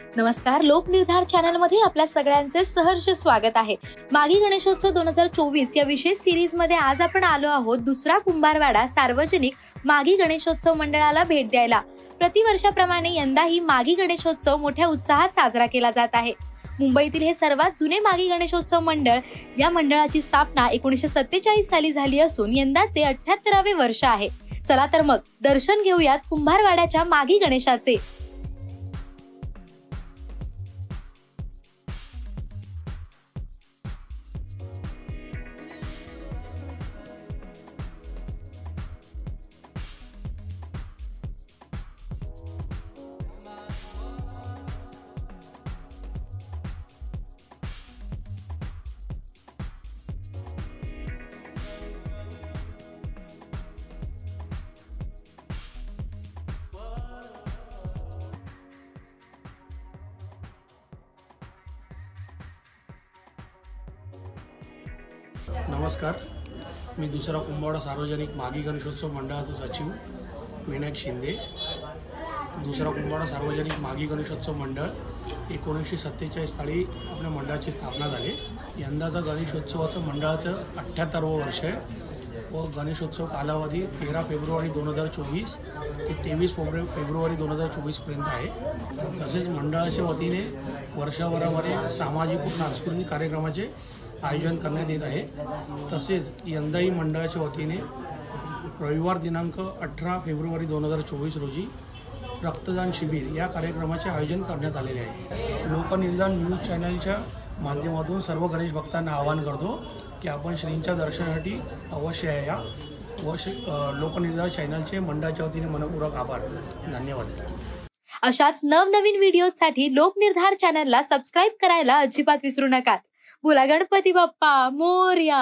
नमस्कार, लोकनिर्धार चॅनल मध्ये आपल्या सगळ्यांचे सहर्ष स्वागत आहे। मागी गणेशोत्सव 2024 या विशेष सिरीज मध्ये आज आपण आलो आहोत दुसरा कुंभारवाडा सार्वजनिक मागी गणेशोत्सव मंडळाला भेट द्यायला। प्रतिवर्षाप्रमाणे यंदाही मागी गणेशोत्सव मोठ्या उत्साहात साजरा केला जात आहे। मुंबईतील हे सर्वात जुने मागी गणेशोत्सव मंडळ, या मंडळाची स्थापना 1947 साली झाली असून यंदाचे 78वे वर्ष आहे। चला तर मग दर्शन घेऊयात कुंभारवाड्याच्या मागी गणेशाचे। नमस्कार, मी दुसरा कुंभारवाडा सार्वजनिक मागी गणेशोत्सव मंडळाचा सचिव विनायक शिंदे। दुसरा कुंभारवाडा सार्वजनिक मागी गणेशोत्सव मंडळ 1947 साली आपल्या मंडळाची स्थापना झाली। यंदाचा गणेशोत्सवाचं मंडळाचं 78वं वर्ष आहे व गणेशोत्सव कालावधी 13 फेब्रुवारी 2024 ते 23 फेब्रुवारी 2024 पर्यंत आहे। तसेच मंडळाच्या वतीने वर्षभरामध्ये सामाजिक व सांस्कृतिक कार्यक्रमाचे आयोजन करण्यात येत आहे। तसेच यंदाही मंडळाच्या वतीने रविवार दिनांक 18 फेब्रुवारी 2024 रोजी रक्तदान शिबिर या कार्यक्रमाचे आयोजन करण्यात आलेले आहे। लोकनिर्धार न्यूज चॅनलच्या माध्यमातून सर्व गणेश भक्तांना आवाहन करतो की आपण श्रींच्या दर्शनासाठी अवश्य या व लोकनिर्धार चॅनलचे मंडळाच्या वतीने मनपूर्वक आभार। धन्यवाद। अशाच नवनवीन व्हिडिओसाठी लोकनिर्धार चॅनलला सबस्क्राइब करायला अजिबात विसरू नका। बोला गणपती बाप्पा मोरया।